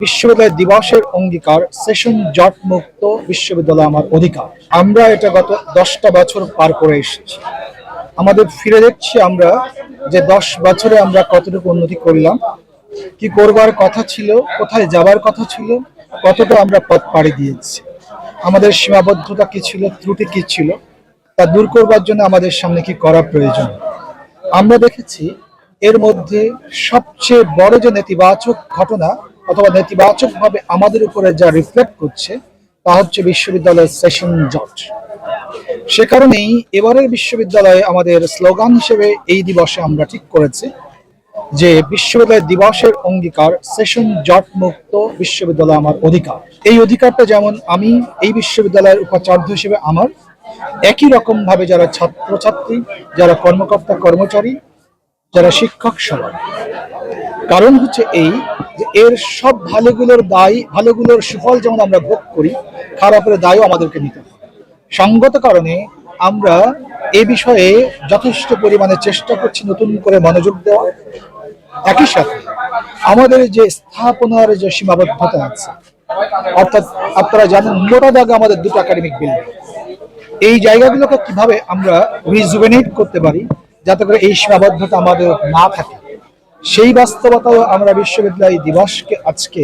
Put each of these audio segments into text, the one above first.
বিশ্ববিদ্যালয় দিবসের অঙ্গীকার সেশন জট মুক্ত বিশ্ববিদ্যালয় আমার অধিকার। আমরা এটা গত 10টা বছর পার করে এসেছি। আমাদের ফিরে দেখছি আমরা যে 10 বছরে আমরা কতটুকু উন্নতি করলাম, কি করবার কথা ছিল, কোথায় যাবার কথা ছিল, কতটা আমরা পথ পাড়ি দিয়েছি। আমাদের সীমাবদ্ধতা কি ছিল, ত্রুটি কি ছিল, তা দূর করবার জন্য আমাদের সামনে কি করা প্রয়োজন। আমরা দেখেছি এর মধ্যে সবচেয়ে বড় যে নেতিবাচক ঘটনা অথবা নেতিবাচকভাবে আমাদের উপরে যা রিফ্লেক্ট করছে তা হচ্ছে বিশ্ববিদ্যালয়ের সেশন জট। সে কারণেই এবারের বিশ্ববিদ্যালয়ে আমাদের স্লোগান হিসেবে এই দিবসে আমরা ঠিক করেছি যে বিশ্ববিদ্যালয় দিবসের অঙ্গীকার সেশন জট মুক্ত বিশ্ববিদ্যালয় আমার অধিকার। এই অধিকারটা যেমন আমি এই বিশ্ববিদ্যালয়ের উপাচার্য হিসেবে আমার, একই রকম ভাবে যারা ছাত্রছাত্রী, যারা কর্মকর্তা কর্মচারী, যারা শিক্ষক সবাই। কারণ হচ্ছে এই যে এর সব ভালোগুলোর সুফল যেমন আমরা ভোগ করি, খারাপের দায়ও আমাদেরকে নিতে হবে। সঙ্গত কারণে আমরা এই বিষয়ে যথেষ্ট পরিমাণে চেষ্টা করছি নতুন করে মনোযোগ দেওয়া। একই সাথে আমাদের যে স্থাপনার যে সীমাবদ্ধতা আছে, অর্থাৎ আপনারা জানেন মোটা দাগে আমাদের 2টা একাডেমিক বিল্ডিং, এই জায়গাগুলোকে কিভাবে আমরা রিজুভেনেট করতে পারি যাতে করে এই সীমাবদ্ধতা আমাদের না থাকে, সেই বাস্তবতাও আমরা বিশ্ববিদ্যালয় দিবসকে আজকে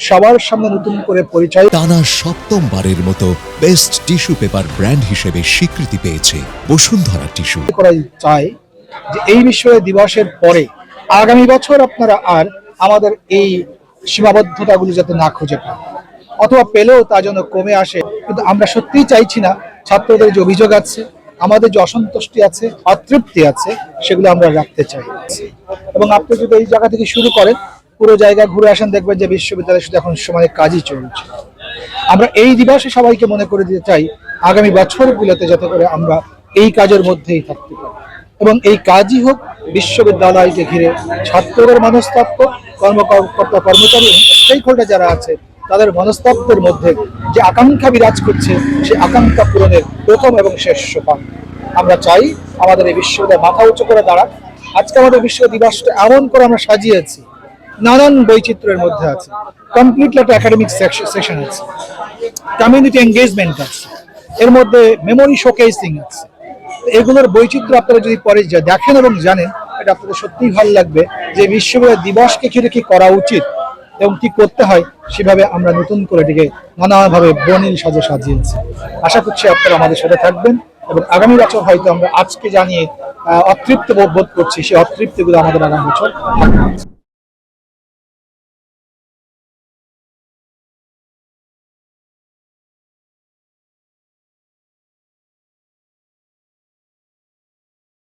সবার সামনে নতুন করে পরিচয়। টানা 7মবারের মতো বেস্ট টিস্যু পেপার ব্র্যান্ড হিসেবে স্বীকৃতি পেয়েছে বসুন্ধরা টিস্যু। করা চাই যে এই বিশ্ববিদ্যালয় দিবসের পরে আগামী বছর আপনারা আর আমাদের এই সীমাবদ্ধতাগুলি যাতে না খুঁজে পান, অথবা পেলেও তা যেন কমে আসে। কিন্তু আমরা সত্যিই চাইছি না ছাত্রদের যে অভিযোগ আছে, আমাদের যে অসন্তুষ্টি আছে, অতৃপ্তি আছে, সেগুলো আমরা রাখতে চাই। এবং আপনি যদি এই জায়গা থেকে শুরু করেন, পুরো জায়গা ঘুরে আসেন, দেখবেন যে বিশ্ববিদ্যালয় শুধু এখন সময় কাজই চলছে। আমরা এই দিবসে সবাইকে মনে করে দিতে চাই আগামী বছরগুলোতে যাতে করে আমরা এই কাজের মধ্যেই থাকতে পারি, এবং এই কাজই হোক বিশ্ববিদ্যালয়কে ঘিরে ছাত্রদের মনস্তাত্ত্ব, কর্মকর্তা কর্মচারী, স্টেক হোল্ডার যারা আছে তাদের মনস্তাত্ত্বের মধ্যে যে আকাঙ্ক্ষা বিরাজ করছে, সেই আকাঙ্ক্ষা পূরণের প্রথম এবং শেষ সোপান। আমরা চাই আমাদের এই বিশ্ববিদ্যালয় মাথা উঁচু করে দাঁড়াক। আজকে আমাদের বিশ্ববিদ্যালয় দিবসটা এমন করে আমরা সাজিয়েছি, নানান বৈচিত্র্যের মধ্যে আছে, কমপ্লিটলি একটা একাডেমিক সেশন আছে, কমিউনিটি এঙ্গেজমেন্ট আছে, এর মধ্যে মেমোরি শোকেসিং আছে। এগুলোর বৈচিত্র্য আপনারা যদি পরে দেখেন এবং জানেন, এটা আপনাদের সত্যিই ভালো লাগবে যে বিশ্ববিদ্যালয় দিবসকে ঘিরে কি করা উচিত এবং কি করতে হয়, সেভাবে আমরা নতুন করে এটিকে নানাভাবে বর্ণিল সাজিয়েছি। আশা করছি আপনারা আমাদের সাথে থাকবেন এবং আগামী বছর হয়তো আমরা আজকে জানিয়ে অতৃপ্ত বোধ করছি, সেই অতৃপ্তিগুলো আমাদের আগামী বছর থাকবে।